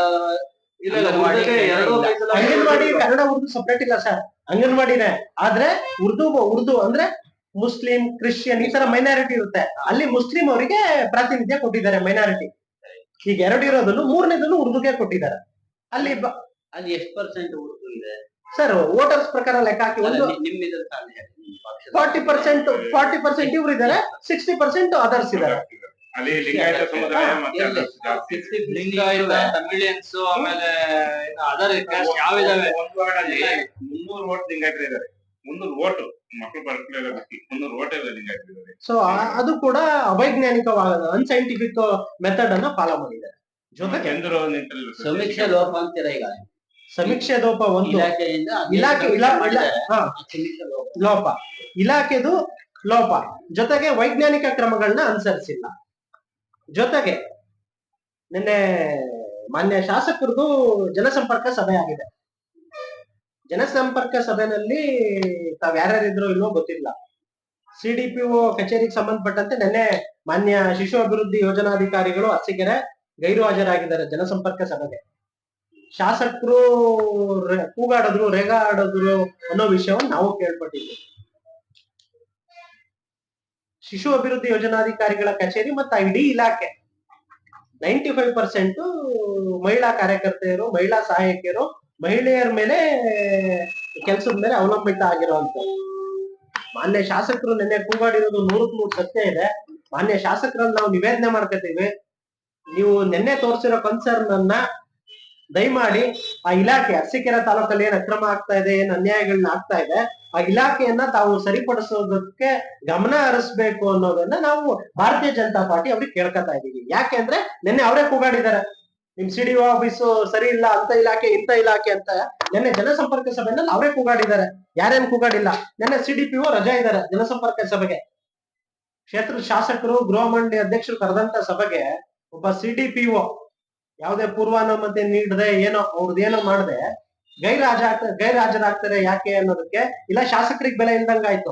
S1: ಅಂಗನವಾಡಿ ಕನ್ನಡ ಉರ್ದು ಸಪರೇಟ್ ಇಲ್ಲ ಸರ್, ಅಂಗನವಾಡಿನೇ. ಆದ್ರೆ ಉರ್ದು ಅಂದ್ರೆ ಮುಸ್ಲಿಂ, ಕ್ರಿಶ್ಚಿಯನ್ ಈ ತರ ಮೈನಾರಿಟಿ ಇರುತ್ತೆ. ಅಲ್ಲಿ ಮುಸ್ಲಿಂ ಅವರಿಗೆ ಪ್ರಾತಿನಿಧ್ಯ ಕೊಟ್ಟಿದ್ದಾರೆ ಮೈನಾರಿಟಿ. ಈಗ 2 ಇರೋದನ್ನು 3ನೇದನ್ನು ಉರ್ದುಗೆ ಕೊಟ್ಟಿದ್ದಾರೆ. ಅಲ್ಲಿ
S2: ಅಲ್ಲಿ ಎಷ್ಟು ಪರ್ಸೆಂಟ್ ಉರ್ದು ಇದೆ
S1: ಸರ್? ವೋಟರ್ಸ್ ಪ್ರಕಾರ ಲೆಕ್ಕ ಹಾಕಿ ಒಂದು
S2: ನಿಮ್ಮಿದ್ರ
S1: 40% ಇವ್ರು ಇದ್ದಾರೆ, 60% ಅದರ್ಸ್ ಇದ್ದಾರೆ.
S3: ಅಲ್ಲಿ ಲಿಂಗಾಯತ ಸಮುದಾಯ ಮತ್ತೆ
S2: ಲಿಂಗಾಯತ, ತಮಿಳಿಯನ್ಸ್, ಆಮೇಲೆ ಅದರ್ ಕ್ಯಾಸ್ಟ್ ಯಾವ ಇದಾವೆ?
S3: ಒಂದು ವಾರ್ಡಲ್ಲಿ 300 ವೋಟ್ ಲಿಂಗಾಯತರು ಇದ್ದಾರೆ. 300 ವೋಟ್ ಮಕ್ಕಳು ಬರ್ತಿಲ್ಲ, 300 ವೋಟ್ ಲಿಂಗಾಯತರು ಇದ್ದಾರೆ.
S1: ಸೊ ಅದು ಕೂಡ ಅವೈಜ್ಞಾನಿಕವಾದ ಅನ್ಸೈಂಟಿಫಿಕ್ ಮೆಥಡ್ ಅನ್ನ ಫಾಲೋ ಮಾಡಿದ್ದಾರೆ. ಜೊತೆಗೆ
S2: ಸಮೀಕ್ಷೆ ಲೋಪ ಅಂತೀರ ಈಗ?
S1: ಸಮೀಕ್ಷೆ ಲೋಪ ಒಂದು,
S2: ಇಲಾಖೆ
S1: ಲೋಪ, ಇಲಾಖೆದು ಲೋಪ, ಜೊತೆಗೆ ವೈಜ್ಞಾನಿಕ ಕ್ರಮಗಳನ್ನ ಅನುಸರಿಸಿಲ್ಲ. ಜೊತೆಗೆ ನಿನ್ನೆ ಮಾನ್ಯ ಶಾಸಕರದು ಜನಸಂಪರ್ಕ ಸಭೆ ಆಗಿದೆ. ಜನಸಂಪರ್ಕ ಸಭೆಯಲ್ಲಿ ತಾವ್ ಯಾರ್ಯಾರಿದ್ರು ಇಲ್ವೋ ಗೊತ್ತಿಲ್ಲ. ಸಿಡಿಪಿಒ ಕಚೇರಿಗೆ ಸಂಬಂಧಪಟ್ಟಂತೆ ನಿನ್ನೆ ಮಾನ್ಯ ಶಿಶು ಅಭಿವೃದ್ಧಿ ಯೋಜನಾಧಿಕಾರಿಗಳು ಅರಸೀಕೆರೆ ಗೈರು ಹಾಜರಾಗಿದ್ದಾರೆ ಜನಸಂಪರ್ಕ ಸಭೆಗೆ. ಶಾಸಕರು ಕೂಗಾಡಿದ್ರು, ರೇಗಾಡಿದ್ರು ಅನ್ನೋ ವಿಷಯವನ್ನು ನಾವು ಕೇಳ್ಪಟ್ಟಿದ್ವಿ. ಶಿಶು ಅಭಿವೃದ್ಧಿ ಯೋಜನಾಧಿಕಾರಿಗಳ ಕಚೇರಿ ಮತ್ತು ಇಡೀ ಇಲಾಖೆ 95% ಮಹಿಳಾ ಕಾರ್ಯಕರ್ತೆಯರು, ಮಹಿಳಾ ಸಹಾಯಕಿಯರು, ಮಹಿಳೆಯರ ಮೇಲೆ ಕೆಲಸದ ಮೇಲೆ ಅವಲಂಬಿತ ಆಗಿರುವಂತ. ಮಾನ್ಯ ಶಾಸಕರು ನಿನ್ನೆ ಕೂಗಾಡಿರೋದು 100% ಸತ್ಯ ಇದೆ. ಮಾನ್ಯ ಶಾಸಕರನ್ನ ನಾವು ನಿವೇದನೆ ಮಾಡ್ಕೊತೀವಿ, ನೀವು ನಿನ್ನೆ ತೋರಿಸಿರೋ ಕನ್ಸರ್ನ್ ಅನ್ನ ದಯಮಾಡಿ ಆ ಇಲಾಖೆ, ಅರಸೀಕೆರೆ ತಾಲೂಕಲ್ಲಿ ಏನ್ ಅಕ್ರಮ ಆಗ್ತಾ ಇದೆ, ಏನ್ ಅನ್ಯಾಯಗಳನ್ನ ಆಗ್ತಾ ಇದೆ, ಆ ಇಲಾಖೆಯನ್ನ ತಾವು ಸರಿಪಡಿಸೋದಕ್ಕೆ ಗಮನ ಹರಿಸ್ಬೇಕು ಅನ್ನೋದನ್ನ ನಾವು ಭಾರತೀಯ ಜನತಾ ಪಾರ್ಟಿ ಅವ್ರಿಗೆ ಕೇಳ್ಕೊತಾ ಇದೀವಿ. ಯಾಕೆಂದ್ರೆ ನಿನ್ನೆ ಅವರೇ ಕೂಗಾಡಿದ್ದಾರೆ, ನಿಮ್ ಸಿಡಿಒ ಆಫೀಸು ಸರಿ ಇಲ್ಲ, ಅಂತ ಇಲಾಖೆ ಇಂಥ ಇಲಾಖೆ ಅಂತ. ನಿನ್ನೆ ಜನಸಂಪರ್ಕ ಸಭೆಯಲ್ಲಿ ಅವರೇ ಕೂಗಾಡಿದ್ದಾರೆ, ಯಾರೇನ್ ಕೂಗಾಡಿಲ್ಲ. ನಿನ್ನೆ ಸಿಡಿಪಿಒ ರಜಾ ಇದ್ದಾರೆ ಜನಸಂಪರ್ಕ ಸಭೆಗೆ. ಕ್ಷೇತ್ರದ ಶಾಸಕರು, ಗೃಹ ಮಂಡಳಿ ಅಧ್ಯಕ್ಷರು ಕರೆದಂತ ಸಭೆಗೆ ಒಬ್ಬ ಸಿಡಿಪಿಒ ಯಾವುದೇ ಪೂರ್ವಾನುಮತಿ ನೀಡದೆ ಏನೋ ಅವ್ರದ್ದೇನೋ ಮಾಡದೆ ಗೈರ್ಹಾಜರಾಗ್ತಾರೆ. ಯಾಕೆ ಅನ್ನೋದಕ್ಕೆ ಇಲ್ಲ ಶಾಸಕರಿಗೆ ಬೆಲೆ ಇಲ್ದಂಗಾಯ್ತು,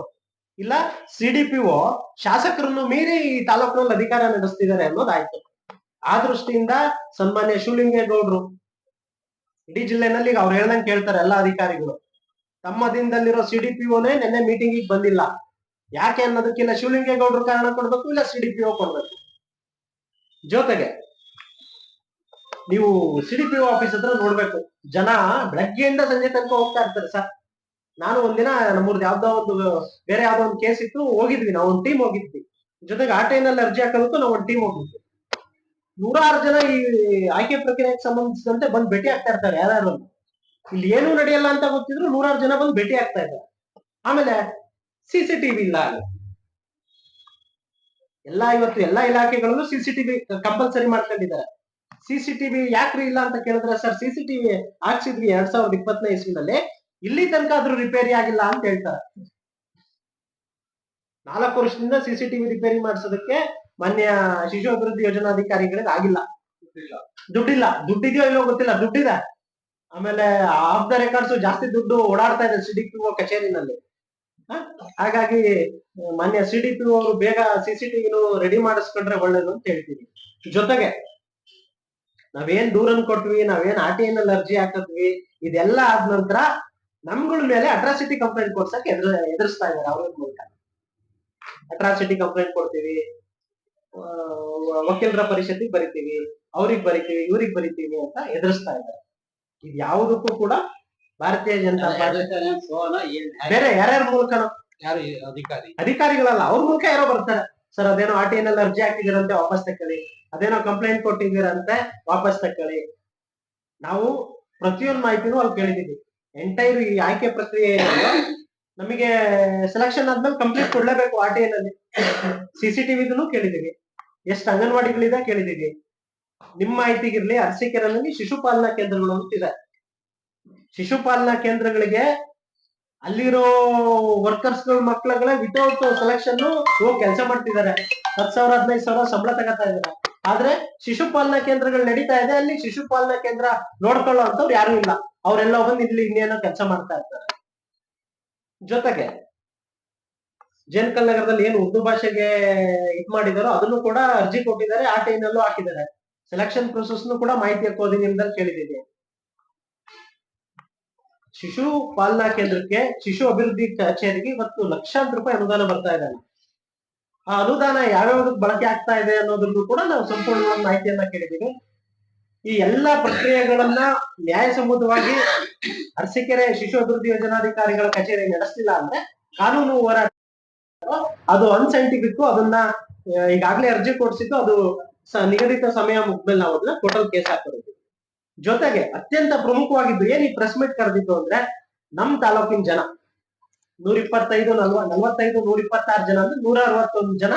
S1: ಇಲ್ಲ ಸಿಡಿಪಿಒ ಶಾಸಕರನ್ನು ಮೀರಿ ಈ ತಾಲೂಕಿನಲ್ಲಿ ಅಧಿಕಾರ ನಡೆಸ್ತಿದ್ದಾರೆ ಅನ್ನೋದಾಯ್ತು. ಆ ದೃಷ್ಟಿಯಿಂದ ಸನ್ಮಾನ್ಯ ಶಿವಲಿಂಗೇಗೌಡರು ಇಡೀ ಜಿಲ್ಲೆನಲ್ಲಿ ಅವ್ರು ಹೇಳ್ದಂಗೆ ಕೇಳ್ತಾರೆ ಎಲ್ಲಾ ಅಧಿಕಾರಿಗಳು. ತಮ್ಮ ದಿನದಲ್ಲಿರೋ ಸಿಡಿಪಿಒನೇ ನಿನ್ನೆ ಮೀಟಿಂಗ್ ಬಂದಿಲ್ಲ. ಯಾಕೆ ಅನ್ನೋದಕ್ಕಿಲ್ಲ ಶಿವಲಿಂಗೇಗೌಡರು ಕಾರಣ ಕೊಡ್ಬೇಕು, ಇಲ್ಲ ಸಿಡಿಪಿಒ ಕೊಡ್ಬೇಕು. ಜೊತೆಗೆ ನೀವು ಸಿಡಿಪಿಒ ಆಫೀಸ್ ಹತ್ರ ನೋಡ್ಬೇಕು, ಜನ ಬೆಳಗ್ಗೆಯಿಂದ ಸಂಜೆ ತನಕ ಹೋಗ್ತಾ ಇರ್ತಾರೆ ಸರ್. ನಾನು ಒಂದಿನ ನಮ್ಮೂರ್ದು ಯಾವ್ದೋ ಒಂದು ಬೇರೆ ಯಾವ್ದೋ ಒಂದು ಕೇಸ್ ಇತ್ತು, ಹೋಗಿದ್ವಿ, ನಾವು ಒಂದು ಟೀಮ್ ಹೋಗಿದ್ವಿ. ಜೊತೆಗೆ ಆ ಟೈಮ್ನಲ್ಲಿ ಅರ್ಜಿ ಹಾಕೋದಕ್ಕೂ ನಾವು ಒಂದು ಟೀಮ್ ಹೋಗಿದ್ವಿ. 100 ಜನ ಈ ಆಯ್ಕೆ ಪ್ರಕ್ರಿಯೆಗೆ ಸಂಬಂಧಿಸಿದಂತೆ ಬಂದು ಭೇಟಿ ಆಗ್ತಾ ಇರ್ತಾರೆ ಯಾರು. ಇಲ್ಲಿ ಏನೂ ನಡೆಯಲ್ಲ ಅಂತ ಗೊತ್ತಿದ್ರು 100 ಜನ ಬಂದು ಭೇಟಿ ಆಗ್ತಾ ಇದ್ದಾರೆ. ಆಮೇಲೆ ಸಿಸಿಟಿವಿ ಇಲ್ಲ ಅಲ್ಲಿ. ಇವತ್ತು ಎಲ್ಲಾ ಇಲಾಖೆಗಳಲ್ಲೂ ಸಿಸಿಟಿವಿ ಕಂಪಲ್ಸರಿ ಮಾಡ್ಕೊಂಡಿದ್ದಾರೆ. ಸಿಸಿಟಿವಿ ಯಾಕ್ರಿ ಇಲ್ಲ ಅಂತ ಕೇಳಿದ್ರೆ, ಸರ್ ಸಿಸಿಟಿವಿ ಹಾಕ್ಸಿದ್ವಿ 2025ನೇ ಇಸ್ವಿನಲ್ಲಿ, ಇಲ್ಲಿ ತನಕ ಆದ್ರೂ ರಿಪೇರಿ ಆಗಿಲ್ಲ ಅಂತ ಹೇಳ್ತಾರೆ. 4 ವರ್ಷದಿಂದ ಸಿಸಿಟಿವಿ ರಿಪೇರಿ ಮಾಡಿಸೋದಕ್ಕೆ ಮಾನ್ಯ ಶಿಶು ಅಭಿವೃದ್ಧಿ ಯೋಜನಾಧಿಕಾರಿಗಳಿಗೆ ಆಗಿಲ್ಲ. ದುಡ್ಡಿಲ್ಲ, ದುಡ್ಡಿದೆಯೋ ಇಲ್ಲೋ ಗೊತ್ತಿಲ್ಲ, ದುಡ್ಡಿದೆ. ಆಮೇಲೆ ಆಫ್ ದ ರೆಕಾರ್ಡ್ಸ್ ಜಾಸ್ತಿ ದುಡ್ಡು ಓಡಾಡ್ತಾ ಇದೆ ಸಿಡಿಪಿಒ ಕಚೇರಿನಲ್ಲಿ. ಹಾಗಾಗಿ ಮಾನ್ಯ ಸಿಡಿಪಿಒ ಅವರು ಬೇಗ ಸಿಸಿಟಿವಿನು ರೆಡಿ ಮಾಡಿಸ್ಕೊಂಡ್ರೆ ಒಳ್ಳೇದು ಅಂತ ಹೇಳ್ತೀವಿ. ಜೊತೆಗೆ ನಾವೇನ್ ದೂರನ್ ಕೊಟ್ವಿ, ನಾವೇನ್ RTIನಲ್ಲಿ ಅರ್ಜಿ ಹಾಕಿದ್ವಿ, ಇದೆಲ್ಲ ಆದ ನಂತರ ನಮ್ಗಳ ಮೇಲೆ ಅಟ್ರಾಸಿಟಿ ಕಂಪ್ಲೇಂಟ್ ಕೊಡ್ಸಕ್ಕೆ ಎದುರಿಸ್ತಾ ಇದ್ದಾರೆ. ಅವ್ರ ಮೂಲಕ ಅಟ್ರಾಸಿಟಿ ಕಂಪ್ಲೇಂಟ್ ಕೊಡ್ತೀವಿ, ವಕೀಲರ ಪರಿಷತ್ತಿಗೆ ಬರಿತೀವಿ, ಅವ್ರಿಗೆ ಬರಿತೀವಿ, ಇವ್ರಿಗೆ ಬರಿತೀವಿ ಅಂತ ಎದುರಿಸ್ತಾ ಇದ್ದಾರೆ. ಇದು ಯಾವುದಕ್ಕೂ ಕೂಡ ಭಾರತೀಯ ಜನತಾ ಪಾರ್ಟಿ ಬೇರೆ ಯಾರ್ಯಾರ ಮೂಲಕ,
S2: ಯಾರು
S1: ಅಧಿಕಾರಿಗಳಲ್ಲ, ಅವ್ರ ಮೂಲಕ ಯಾರೋ ಬರ್ತಾರೆ. ಸರ್ ಅದೇನೋ RTIನಲ್ಲಿ ಅರ್ಜಿ ಹಾಕಿದಿರಂತೆ, ವಾಪಸ್ ತಕೊಳ್ಳಿ. ಅದೇನೋ ಕಂಪ್ಲೇಂಟ್ ಕೊಟ್ಟಿದ್ದೀರಂತೆ, ವಾಪಸ್ ತಕೊಳ್ಳಿ. ನಾವು ಪ್ರತಿಯೊಂದು ಮಾಹಿತಿನೂ ಅಲ್ಲಿ ಕೇಳಿದೀವಿ. ಎಂಟೈರ್ ಈ ಆಯ್ಕೆ ಪ್ರಕ್ರಿಯೆ ನಮಗೆ ಸೆಲೆಕ್ಷನ್ ಆದ್ಮೇಲೆ ಕಂಪ್ಲೀಟ್ ಕೊಡ್ಲೇಬೇಕು. RTIನಲ್ಲಿ ಸಿಸಿಟಿವಿದೂ ಕೇಳಿದೀವಿ, ಎಷ್ಟು ಅಂಗನವಾಡಿಗಳಿದೆ ಕೇಳಿದೀವಿ. ನಿಮ್ಮ ಮಾಹಿತಿಗಿರ್ಲಿ, ಅರಸೀಕೆರೆಯಲ್ಲಿ ಶಿಶುಪಾಲನಾ ಕೇಂದ್ರಗಳು ಅಂತಿದೆ. ಶಿಶುಪಾಲನಾ ಕೇಂದ್ರಗಳಿಗೆ ಅಲ್ಲಿರೋ ವರ್ಕರ್ಸ್ ಮಕ್ಳುಗಳೇ ವಿತೌಟ್ ಸೆಲೆಕ್ಷನ್ ಹೋಗಿ ಕೆಲಸ ಮಾಡ್ತಿದ್ದಾರೆ. 10,000 15,000 ಸಂಬಳ ತಗೋತಾ ಇದ್ದಾರೆ. ಆದ್ರೆ ಶಿಶುಪಾಲನಾ ಕೇಂದ್ರಗಳು ನಡೀತಾ ಇದೆ, ಅಲ್ಲಿ ಶಿಶುಪಾಲನಾ ಕೇಂದ್ರ ನೋಡ್ಕೊಳ್ಳೋ ಅಂತವ್ರು ಯಾರು ಇಲ್ಲ. ಅವರೆಲ್ಲ ಬಂದು ಇಲ್ಲಿ ಇನ್ನೇನೋ ಕೆಲಸ ಮಾಡ್ತಾ ಇರ್ತಾರೆ. ಜೊತೆಗೆ ಜೇನ್ಕಲ್ ನಗರದಲ್ಲಿ ಏನು ಉರ್ದು ಭಾಷೆಗೆ ಇದ್ ಮಾಡಿದಾರೋ ಅದನ್ನು ಕೂಡ ಅರ್ಜಿ ಕೊಟ್ಟಿದ್ದಾರೆ, RTIನಲ್ಲೂ ಹಾಕಿದ್ದಾರೆ. ಸೆಲೆಕ್ಷನ್ ಪ್ರೊಸೆಸ್ನು ಕೂಡ ಮಾಹಿತಿ ಹಕ್ಕು ಅಧಿನಿಯಮದಲ್ಲಿ ಕೇಳಿದ್ದೀವಿ. ಶಿಶು ಪಾಲನಾ ಕೇಂದ್ರಕ್ಕೆ, ಶಿಶು ಅಭಿವೃದ್ಧಿ ಕಚೇರಿಗೆ ಇವತ್ತು ಲಕ್ಷಾಂತರ ರೂಪಾಯಿ ಅನುದಾನ ಬರ್ತಾ ಇದೆ. ಆ ಅನುದಾನ ಯಾವ್ಯಾವ್ದಕ್ಕೆ ಬಳಕೆ ಆಗ್ತಾ ಇದೆ ಅನ್ನೋದ್ರದ್ದು ಕೂಡ ನಾವು ಸಂಪೂರ್ಣವಾದ ಮಾಹಿತಿಯನ್ನ ಕೇಳಿದೀವಿ. ಈ ಎಲ್ಲಾ ಪ್ರಕ್ರಿಯೆಗಳನ್ನ ನ್ಯಾಯಸಮ್ಮತವಾಗಿ ಅರಸೀಕೆರೆ ಶಿಶು ಅಭಿವೃದ್ಧಿ ಯೋಜನಾಧಿಕಾರಿಗಳ ಕಚೇರಿ ನಡೆಸಲಿಲ್ಲ ಅಂದ್ರೆ ಕಾನೂನು ಹೋರಾಟ, ಅದು ಅನ್ಸೈಂಟಿಫಿಕ್. ಅದನ್ನ ಈಗಾಗಲೇ ಅರ್ಜಿ ಕೊಡಿಸಿದ್ದು, ಅದು ನಿಗದಿತ ಸಮಯ ಮುಗ್ದ್ಮೇಲೆ ನಾವು ಅದನ್ನ ಟೋಟಲ್ ಕೇಸ್ ಹಾಕಿರ್ತೀವಿ. ಜೊತೆಗೆ ಅತ್ಯಂತ ಪ್ರಮುಖವಾಗಿದ್ದು ಏನ್ ಈ ಪ್ರೆಸ್ ಮೀಟ್ ಕರೆದಿದ್ದು ಅಂದ್ರೆ, ನಮ್ ತಾಲೂಕಿನ ಜನ 125, 45, 126 ಜನ ಅಂದ್ರೆ 161 ಜನ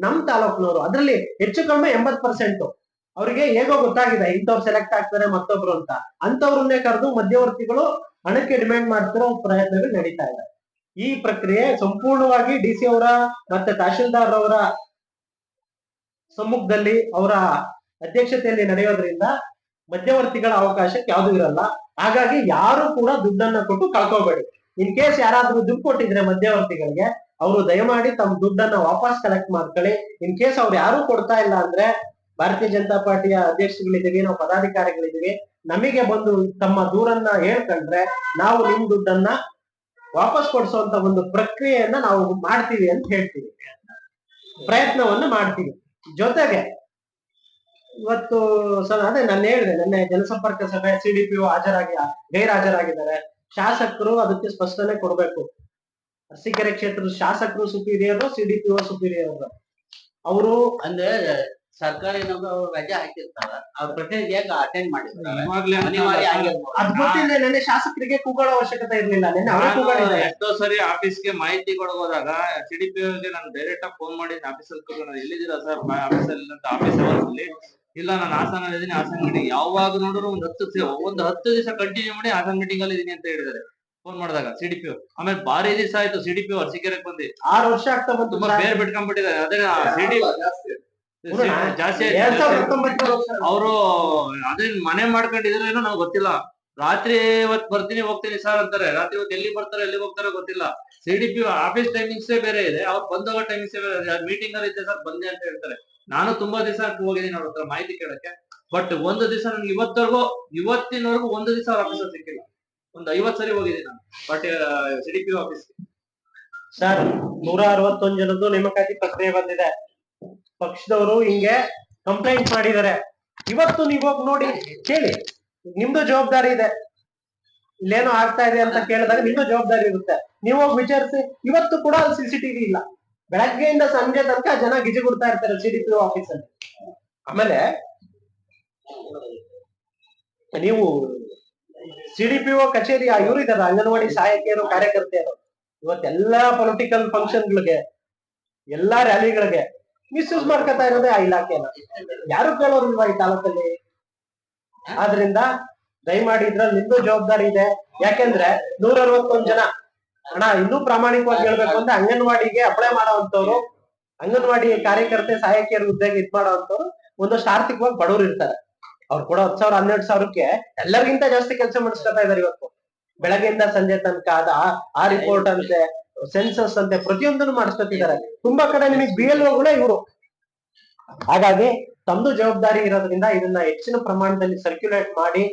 S1: ನಮ್ ತಾಲೂಕಿನವರು. ಅದ್ರಲ್ಲಿ ಹೆಚ್ಚು ಕಡಿಮೆ 80% ಅವರಿಗೆ ಹೇಗೋ ಗೊತ್ತಾಗಿದೆ ಇಂಥವ್ರು ಸೆಲೆಕ್ಟ್ ಆಗ್ತಾರೆ ಮತ್ತೊಬ್ರು ಅಂತ. ಅಂತವ್ರನ್ನೇ ಕರೆದು ಮಧ್ಯವರ್ತಿಗಳು ಹಣಕ್ಕೆ ಡಿಮ್ಯಾಂಡ್ ಮಾಡ್ತಿರೋ ಪ್ರಯತ್ನಗಳು ನಡೀತಾ ಇದೆ. ಈ ಪ್ರಕ್ರಿಯೆ ಸಂಪೂರ್ಣವಾಗಿ ಡಿಸಿ ಅವರ ಮತ್ತೆ ತಹಶೀಲ್ದಾರ್ ಅವರ ಸಮ್ಮುಖದಲ್ಲಿ, ಅವರ ಅಧ್ಯಕ್ಷತೆಯಲ್ಲಿ ನಡೆಯೋದ್ರಿಂದ ಮಧ್ಯವರ್ತಿಗಳ ಅವಕಾಶಕ್ಕೆ ಯಾವ್ದು ಇರಲ್ಲ. ಹಾಗಾಗಿ ಯಾರು ಕೂಡ ದುಡ್ಡನ್ನ ಕೊಟ್ಟು ಕಳ್ಕೋಬೇಡಿ. ಇನ್ ಕೇಸ್ ಯಾರಾದ್ರೂ ದುಡ್ಡು ಕೊಟ್ಟಿದ್ರೆ ಮಧ್ಯವರ್ತಿಗಳಿಗೆ, ಅವರು ದಯಮಾಡಿ ತಮ್ಮ ದುಡ್ಡನ್ನ ವಾಪಸ್ ಕಲೆಕ್ಟ್ ಮಾಡ್ಕೊಳ್ಳಿ. ಇನ್ ಕೇಸ್ ಅವ್ರು ಯಾರು ಕೊಡ್ತಾ ಇಲ್ಲ ಅಂದ್ರೆ, ಭಾರತೀಯ ಜನತಾ ಪಾರ್ಟಿಯ ಅಧ್ಯಕ್ಷಗಳಿದ್ದೀವಿ, ನಾವು ಪದಾಧಿಕಾರಿಗಳಿದ್ದೀವಿ, ನಮಗೆ ಬಂದು ತಮ್ಮ ದೂರನ್ನ ಹೇಳ್ಕೊಂಡ್ರೆ ನಾವು ನಿಮ್ ದುಡ್ಡನ್ನ ವಾಪಸ್ ಕೊಡಿಸುವಂತ ಒಂದು ಪ್ರಕ್ರಿಯೆಯನ್ನ ನಾವು ಮಾಡ್ತೀವಿ ಅಂತ ಹೇಳ್ತೀವಿ, ಪ್ರಯತ್ನವನ್ನ ಮಾಡ್ತೀವಿ. ಜೊತೆಗೆ ಇವತ್ತು ಅದೇ ನಾನು ಹೇಳಿದೆ, ನಿನ್ನೆ ಜನಸಂಪರ್ಕ ಸಭೆ ಸಿಡಿಪಿಒ ಗೈರಾಜರಾಗಿದ್ದಾರೆ. ಶಾಸಕರು ಅದಕ್ಕೆ ಸ್ಪಷ್ಟನೆ ಕೊಡ್ಬೇಕು. ಅರಸೀಕೆರೆ ಕ್ಷೇತ್ರದ ಶಾಸಕರು ಸುಪೀರಿಯರ್, ಸಿಡಿಪಿಒ ಸುಪೀರಿಯರ್. ಅವರು
S2: ಅಂದ್ರೆ ಸರ್ಕಾರಿ ನೌಕರರು ರಜೆ ಹಾಕಿರ್ತಾರ, ಅವ್ರ ಪ್ರತಿನಿಧಿಯಾಗಿ ಅಟೆಂಡ್ ಮಾಡಿರ್ತಾರೆ.
S1: ಅದ್ ಗೊತ್ತಿಲ್ಲ, ನೆನ್ನೆ ಶಾಸಕರಿಗೆ ಕೂಗಾಡೋ ಅವಶ್ಯಕತೆ ಇರ್ಲಿಲ್ಲ. ನೆನ್ನೆ ಅವರೇ ಕೂಗಾಡಿದ್ದಾರೆ.
S2: ಎಷ್ಟೋ ಸರಿ ಆಫೀಸ್ಗೆ ಮಾಹಿತಿ ಕೊಡೋದಾಗ ಸಿಡಿಪಿಒಗೆ ನಾನು ಡೈರೆಕ್ಟ್ ಆಗಿ ಫೋನ್ ಮಾಡಿ ಆಫೀಸಲ್ಲಿ ಎಲ್ಲಿದ್ದೀರಾ ಸರ್, ಆಫೀಸಲ್ಲಿ ಅಂತ ಆಫೀಸಲ್ಲಿ ಇಲ್ಲ ನಾನು ಹಾಸನ ಇದ್ದೀನಿ, ಹಾಸನ ಮೀಟಿಂಗ್ ಯಾವಾಗ ನೋಡಿದ್ರು ಒಂದು 10 ದಿವಸ ಕಂಟಿನ್ಯೂ ಮಾಡಿ ಹಾಸನ ಮೀಟಿಂಗ್ ಅಲ್ಲಿ ಇದೀನಿ ಅಂತ ಹೇಳಿದ್ದಾರೆ ಫೋನ್ ಮಾಡಿದಾಗ ಸಿಡಿಪಿಒ. ಆಮೇಲೆ ಬಾರಿ ದಿವಸ ಆಯ್ತು ಸಿಡಿಪಿಒ ಅರಸೀಕೆರೆಗೆ ಬಂದು
S1: 6 ವರ್ಷ ಆಗ್ತಾ ಬಂತು.
S2: ತುಂಬಾ ಬೇರೆ ಬಿಟ್ಕೊಂಡ್ಬಿಟ್ಟಿದ್ದಾರೆ. ಅದೇ ಜಾಸ್ತಿ ಅವರು ಅದೇನ್ ಮನೆ ಮಾಡ್ಕೊಂಡಿದ್ರೇನೋ ನಂಗೆ ಗೊತ್ತಿಲ್ಲ. ರಾತ್ರಿ ಇವತ್ತು ಬರ್ತೀನಿ ಹೋಗ್ತೀನಿ ಸರ್ ಅಂತಾರೆ, ರಾತ್ರಿ ಇವತ್ತು ಎಲ್ಲಿ ಬರ್ತಾರೆ ಎಲ್ಲಿ ಹೋಗ್ತಾರೋ ಗೊತ್ತಿಲ್ಲ. ಸಿಡಿಪಿಒ ಆಫೀಸ್ ಟೈಮಿಂಗ್ಸೇ ಬೇರೆ ಇದೆ, ಅವ್ರು ಬಂದೋಗೋ ಟೈಮಿಂಗ್ಸೇ ಬೇರೆ ಇದೆ. ಮೀಟಿಂಗ್ ಅಲ್ಲಿ ಇದ್ದೆ ಸರ್ ಬಂದೆ ಅಂತ ಹೇಳ್ತಾರೆ. ನಾನು ತುಂಬಾ ದಿವಸ ಹೋಗಿದ್ದೀನಿ ಅವ್ರ ಹತ್ರ ಮಾಹಿತಿ ಕೇಳಕ್ಕೆ. ಬಟ್ ಒಂದು ದಿವಸ ನನ್ಗೆ ಇವತ್ತಿನವರೆಗೂ ಒಂದು ದಿವಸ ಅವ್ರ ಆಫೀಸಲ್ಲಿ ಸಿಕ್ಕಿಲ್ಲ. ಒಂದು 50 ಸರಿ ಹೋಗಿದ್ದೀನಿ ನಾನು ಬಟ್ ಸಿಡಿಪಿಒ ಆಫೀಸ್ಗೆ.
S1: ಸರ್ 161 ಜನದ್ದು ನೇಮಕಾತಿ ಪ್ರಕ್ರಿಯೆ ಬಂದಿದೆ. ಪಕ್ಷದವರು ಹಿಂಗೆ ಕಂಪ್ಲೇಂಟ್ ಮಾಡಿದ್ದಾರೆ. ಇವತ್ತು ನೀವು ಹೋಗಿ ನೋಡಿ ಕೇಳಿ, ನಿಮ್ದು ಜವಾಬ್ದಾರಿ ಇದೆ. ಇಲ್ಲೇನೋ ಆಗ್ತಾ ಇದೆ ಅಂತ ಕೇಳಿದಾಗ ನಿಮ್ದು ಜವಾಬ್ದಾರಿ ಇರುತ್ತೆ, ನೀವು ಹೋಗಿ ವಿಚಾರಿಸಿ. ಇವತ್ತು ಕೂಡ ಅಲ್ಲಿ ಸಿಸಿಟಿವಿ ಇಲ್ಲ. ಬೆಳಗ್ಗೆಯಿಂದ ಸಂಜೆ ತನಕ ಜನ ಗಿಜಿಗುಡ್ತಾ ಇರ್ತಾರೆ ಸಿಡಿಪಿಒ ಆಫೀಸಲ್ಲಿ. ಆಮೇಲೆ ನೀವು ಸಿಡಿಪಿಒ ಕಚೇರಿ ಇವರು ಇದಾರೆ, ಅಂಗನವಾಡಿ ಸಹಾಯಕಿಯರು, ಕಾರ್ಯಕರ್ತೆಯರು, ಇವತ್ತೆಲ್ಲಾ ಪೊಲಿಟಿಕಲ್ ಫಂಕ್ಷನ್ಗಳಿಗೆ, ಎಲ್ಲಾ ರ್ಯಾಲಿಗಳಿಗೆ ಮಿಸ್ಯೂಸ್ ಮಾಡ್ಕೊತಾ ಇರೋದೇ ಆ ಇಲಾಖೆನ. ಯಾರು ಕೇಳೋರಿಲ್ವಾ ಈ ತಾಲೂಕಲ್ಲಿ? ಆದ್ರಿಂದ ದಯಮಾಡಿ ಇದ್ರಲ್ಲಿ ನಿಮ್ದು ಜವಾಬ್ದಾರಿ ಇದೆ. ಯಾಕೆಂದ್ರೆ 161 ಜನ ಅಣ್ಣ, ಇನ್ನೂ ಪ್ರಾಮಾಣಿಕವಾಗಿ ಹೇಳ್ಬೇಕು ಅಂದ್ರೆ ಅಂಗನವಾಡಿಗೆ ಅಪ್ಲೈ ಮಾಡೋವಂಥವ್ರು, ಅಂಗನವಾಡಿ ಕಾರ್ಯಕರ್ತೆ ಸಹಾಯಕಿಯರ ಹುದ್ದೆಗೆ ಇದ್ ಮಾಡೋವಂಥವ್ರು ಒಂದಷ್ಟು ಆರ್ಥಿಕವಾಗಿ ಬಡವರು ಇರ್ತಾರೆ. ಅವ್ರು ಕೂಡ 10,000 12,000ಕ್ಕೆ ಎಲ್ಲರಿಗಿಂತ ಜಾಸ್ತಿ ಕೆಲಸ ಮಾಡಿಸ್ಕೊತಾ ಇದಾರೆ. ಇವತ್ತು ಬೆಳಗ್ಗೆಯಿಂದ ಸಂಜೆ ತನಕ ಆ ರಿಪೋರ್ಟ್ ಅಂತೆ, ಸೆನ್ಸಸ್ ಅಂತೆ, ಪ್ರತಿಯೊಂದನ್ನು ಮಾಡಿಸ್ಕೊತಿದ್ದಾರೆ. ತುಂಬಾ ಕಡೆ ನಿಮಗೆ BLOಗಳೇ ಇವರು. ಹಾಗಾಗಿ ತಮ್ದು ಜವಾಬ್ದಾರಿ ಇರೋದ್ರಿಂದ ಇದನ್ನ ಹೆಚ್ಚಿನ ಪ್ರಮಾಣದಲ್ಲಿ ಸರ್ಕ್ಯುಲೇಟ್ ಮಾಡಿ,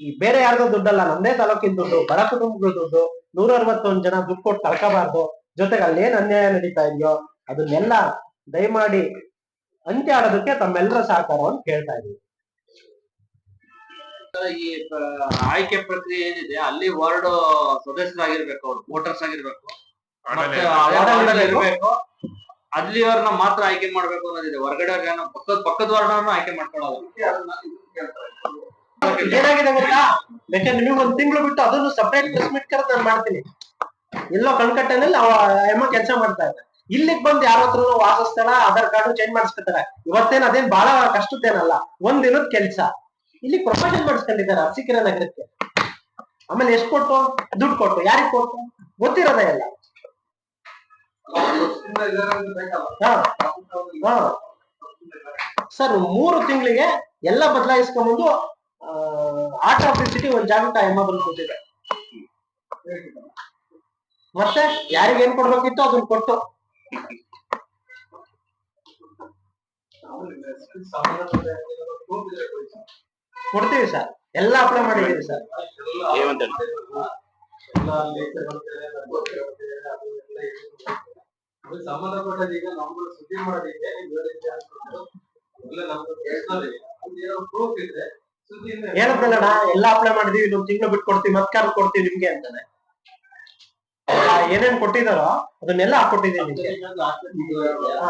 S1: ಈ ಬೇರೆ ಯಾರ್ದೋ ದುಡ್ಡಲ್ಲ, ನಮ್ದೇ ತಾಲೂಕಿನ ದುಡ್ಡು, ಬಡ ಕುಟುಂಬಗಳ ದುಡ್ಡು. 161 ಜನ ದುಡ್ಡು ಕೊಟ್ಟು ಕಳ್ಕೋಬಾರ್ದು. ಜೊತೆಗೆ ಅಲ್ಲೇನ್ ಅನ್ಯಾಯ ನಡೀತಾ ಇದೆಯೋ ಅದನ್ನೆಲ್ಲ ದಯಮಾಡಿ ಅಂತ್ಯ ಆಡೋದಕ್ಕೆ ತಮ್ಮೆಲ್ಲರ ಸಹಕಾರ ಅಂತ ಕೇಳ್ತಾ ಇದೀವಿ.
S2: ಈ ಆಯ್ಕೆ ಪ್ರಕ್ರಿಯೆ ಏನಿದೆ ಅಲ್ಲಿ ವಾರ್ಡ್ ಸದಸ್ಯರಾಗಿರ್ಬೇಕು, ಅವ್ರು ವೋಟರ್ಸ್ ಆಗಿರ್ಬೇಕು, ಇರ್ಬೇಕು. ಅಲ್ಲಿಯವ್ರನ್ನ ಮಾತ್ರ ಆಯ್ಕೆ ಮಾಡ್ಬೇಕು ಅನ್ನೋದಿದೆ. ಹೊರಗಡೆ ಪಕ್ಕದ ವಾರ್ಡ್ ಆಯ್ಕೆ ಮಾಡ್ಕೊಳ್ಳೋದು.
S1: ಏನಾಗಿದೆ ಗೊತ್ತಾ, ಬೇಕಾದ್ರೆ ನೀವು 1 ತಿಂಗಳು ಬಿಟ್ಟು ಅದನ್ನು ಸಪರೇಟ್ ಪ್ರೆಸ್ ಮೀಟ್ ಕರೆದು ನಾನು ಮಾಡ್ತೀನಿ. ಎಲ್ಲೋ ಕಣ್ಕಟ್ಟೆನಲ್ಲಿ ಅಮ್ಮ ಕೆಲಸ ಮಾಡ್ತಾ ಇದ್ದಾರೆ. ಇಲ್ಲಿಗೆ ಬಂದು ಯಾರ ಹತ್ರ ವಾಸಸ್ಥಳ, ಆಧಾರ್ ಕಾರ್ಡ್ ಚೇಂಜ್ ಮಾಡಿಸ್ಕೊತಾರೆ. ಇವತ್ತೇನ್ ಅದೇನ್ ಬಹಳ ಕಷ್ಟದ್ದೇನಲ್ಲ, 1 ದಿನದ ಕೆಲಸ. ಇಲ್ಲಿ ಪ್ರಮೋಷನ್ ಮಾಡಿಸ್ಕೊಂಡಿದ್ದಾರೆ ಅರಸೀಕೆರೆ ನಗರಕ್ಕೆ. ಆಮೇಲೆ ಎಷ್ಟು ಕೊಟ್ಟು, ದುಡ್ಡು ಕೊಟ್ಟು, ಯಾರಿಗ್ ಕೊಟ್ಟು ಗೊತ್ತಿರೋದೇ ಇಲ್ಲ. ಸರ್ 3 ತಿಂಗಳಿಗೆ ಎಲ್ಲ ಬದಲಾಯಿಸ್ಕೊಂಡ್ಬಂದು ಆರ್ಟ್ ಆಫ್ ದಿ ಸಿಟಿ ಒಂದ್ ಜಾಗಕ್ಕೆ ಎಮ್ಮ ಬಂದು ಕೂತಿದೆ. ಮತ್ತೆ ಯಾರಿಗೆ ಏನ್ ಕೊಡ್ಬೇಕಿತ್ತು ಅದನ್ನ ಕೊಟ್ಟು ಕೊಡ್ತೀವಿ ಸರ್. ಎಲ್ಲ ಅಪ್ಲೈ ಮಾಡಿದೀವಿ ಸರ್.
S2: ಸಂಬಂಧಪಟ್ಟದ ಈಗ ನಮ್ದು ಸುದ್ದಿ ಮಾಡೋದಕ್ಕೆ ನೀವು ಹೇಳಿದ್ದೆ ಅನ್ಕೊಂಡು ಎಲ್ಲ ನಮ್ದು ಕೇಳ್ತಾರೆ ಏನೋ ಪ್ರೂಫ್ ಇದ್ರೆ ಸುದ್ದಿ
S1: ಹೇಳದ್ನಲ್ಲಣ್ಣ ಎಲ್ಲ ಅಪ್ಲೈ ಮಾಡಿದೀವಿ ಇನ್ನೊಂದು ತಿಂಗಳು ಬಿಟ್ಟು ಕೊಡ್ತೀವಿ ಮತ್ ಕಾರ್ಡ್ ಕೊಡ್ತೀವಿ ನಿಮ್ಗೆ ಅಂತಾನೆ. ಏನೇನ್ ಕೊಟ್ಟಿದಾರೋ ಅದನ್ನೆಲ್ಲ ಹಾಕೊಟ್ಟಿದೀನಿ ನಿಮ್ಗೆ.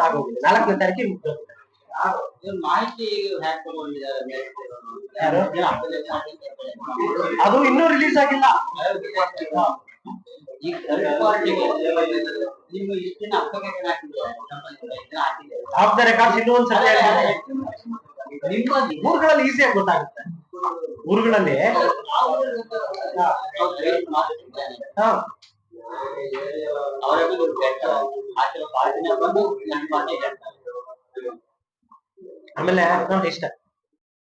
S1: ಆಗೋಗಿದೆ 4ನೇ ತಾರೀಕಿಗೆ ಮುಗ್ದೋಗಿದೆ.
S2: ಮಾಹಿತಿ ಹ್ಯಾಕ್ ತಗೊಂಡಿದ್ದಾರೆ
S1: ಯಾರು? ಅದು ಇನ್ನೂ ರಿಲೀಸ್ ಆಗಿಲ್ಲ. ಆಫ್ ದ ರೆಕಾರ್ಡ್ಸ್ ಇನ್ನೂ ಒಂದ್ಸತಿ ಊರುಗಳಲ್ಲಿ ಈಸಿಯಾಗಿ ಗೊತ್ತಾಗುತ್ತೆ. ಊರುಗಳಲ್ಲಿ ಆಮೇಲೆ ನೋಡಿ ಇಷ್ಟ